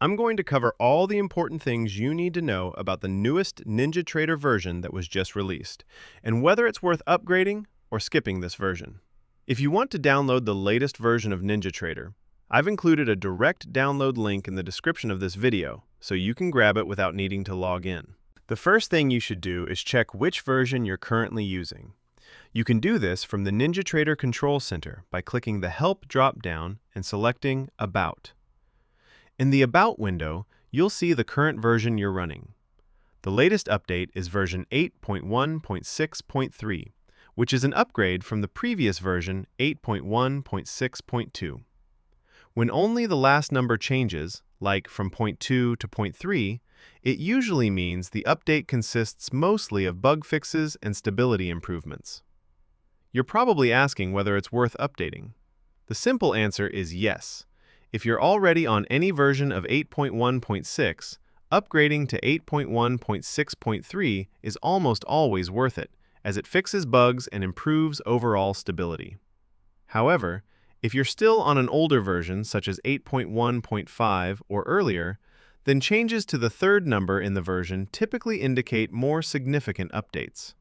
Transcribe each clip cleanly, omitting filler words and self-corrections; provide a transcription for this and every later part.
I'm going to cover all the important things you need to know about the newest NinjaTrader version that was just released, and whether it's worth upgrading or skipping this version. If you want to download the latest version of NinjaTrader, I've included a direct download link in the description of this video, so you can grab it without needing to log in. The first thing you should do is check which version you're currently using. You can do this from the NinjaTrader Control Center by clicking the Help drop-down and selecting About. In the About window, you'll see the current version you're running. The latest update is version 8.1.6.3, which is an upgrade from the previous version 8.1.6.2. When only the last number changes, like from .2 to .3, it usually means the update consists mostly of bug fixes and stability improvements. You're probably asking whether it's worth updating. The simple answer is yes. If you're already on any version of 8.1.6, upgrading to 8.1.6.3 is almost always worth it, as it fixes bugs and improves overall stability. However, if you're still on an older version, such as 8.1.5 or earlier, then changes to the third number in the version typically indicate more significant updates.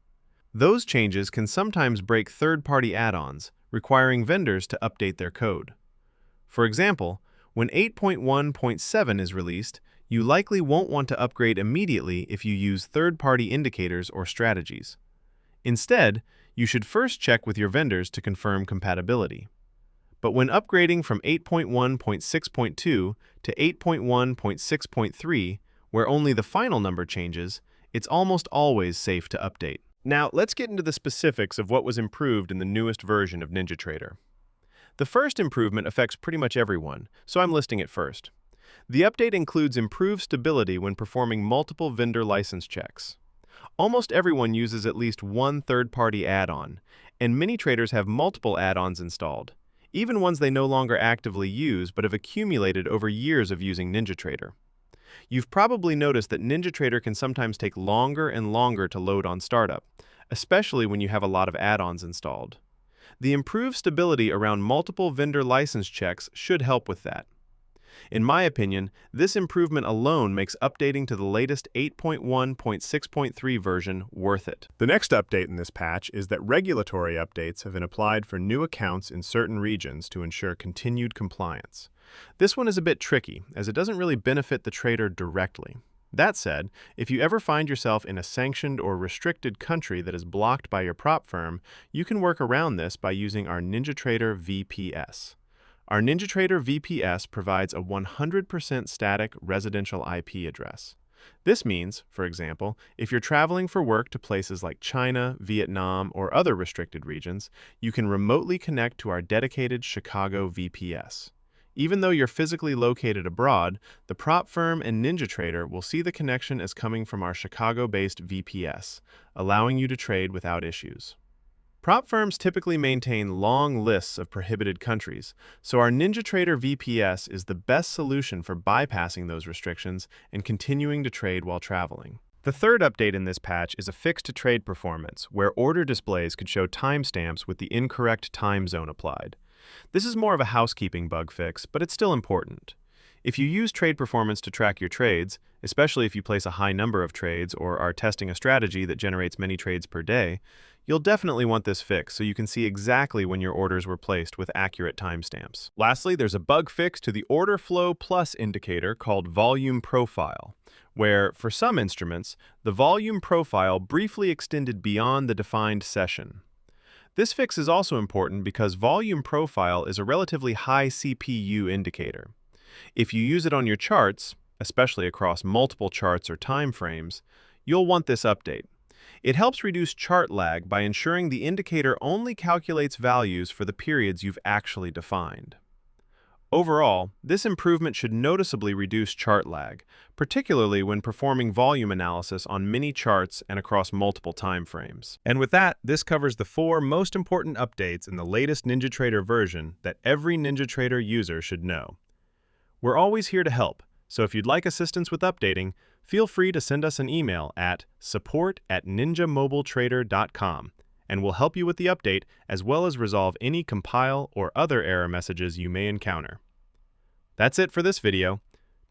Those changes can sometimes break third-party add-ons, requiring vendors to update their code. For example, when 8.1.7 is released, you likely won't want to upgrade immediately if you use third-party indicators or strategies. Instead, you should first check with your vendors to confirm compatibility. But when upgrading from 8.1.6.2 to 8.1.6.3, where only the final number changes, it's almost always safe to update. Now, let's get into the specifics of what was improved in the newest version of NinjaTrader. The first improvement affects pretty much everyone, so I'm listing it first. The update includes improved stability when performing multiple vendor license checks. Almost everyone uses at least one third-party add-on, and many traders have multiple add-ons installed, even ones they no longer actively use but have accumulated over years of using NinjaTrader. You've probably noticed that NinjaTrader can sometimes take longer and longer to load on startup, especially when you have a lot of add-ons installed. The improved stability around multiple vendor license checks should help with that. In my opinion, this improvement alone makes updating to the latest 8.1.6.3 version worth it. The next update in this patch is that regulatory updates have been applied for new accounts in certain regions to ensure continued compliance. This one is a bit tricky, as it doesn't really benefit the trader directly. That said, if you ever find yourself in a sanctioned or restricted country that is blocked by your prop firm, you can work around this by using our NinjaTrader VPS. Our NinjaTrader VPS provides a 100% static residential IP address. This means, for example, if you're traveling for work to places like China, Vietnam, or other restricted regions, you can remotely connect to our dedicated Chicago VPS. Even though you're physically located abroad, the prop firm and NinjaTrader will see the connection as coming from our Chicago-based VPS, allowing you to trade without issues. Prop firms typically maintain long lists of prohibited countries, so our NinjaTrader VPS is the best solution for bypassing those restrictions and continuing to trade while traveling. The third update in this patch is a fix to trade performance, where order displays could show timestamps with the incorrect time zone applied. This is more of a housekeeping bug fix, but it's still important. If you use trade performance to track your trades, especially if you place a high number of trades or are testing a strategy that generates many trades per day, you'll definitely want this fix so you can see exactly when your orders were placed with accurate timestamps. Lastly, there's a bug fix to the Order Flow Plus indicator called Volume Profile, where, for some instruments, the volume profile briefly extended beyond the defined session. This fix is also important because volume profile is a relatively high CPU indicator. If you use it on your charts, especially across multiple charts or time frames, you'll want this update. It helps reduce chart lag by ensuring the indicator only calculates values for the periods you've actually defined. Overall, this improvement should noticeably reduce chart lag, particularly when performing volume analysis on many charts and across multiple time frames. And with that, this covers the 4 most important updates in the latest NinjaTrader version that every NinjaTrader user should know. We're always here to help, so if you'd like assistance with updating, feel free to send us an email at support@ninjamobiletrader.com, and we'll help you with the update as well as resolve any compile or other error messages you may encounter. That's it for this video.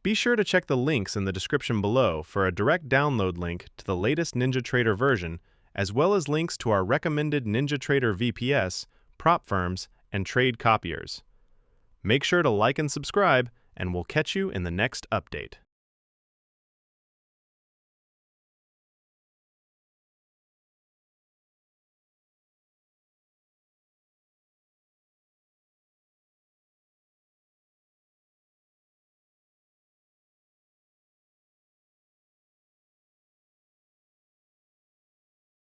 Be sure to check the links in the description below for a direct download link to the latest NinjaTrader version, as well as links to our recommended NinjaTrader VPS, prop firms, and trade copiers. Make sure to like and subscribe, and we'll catch you in the next update.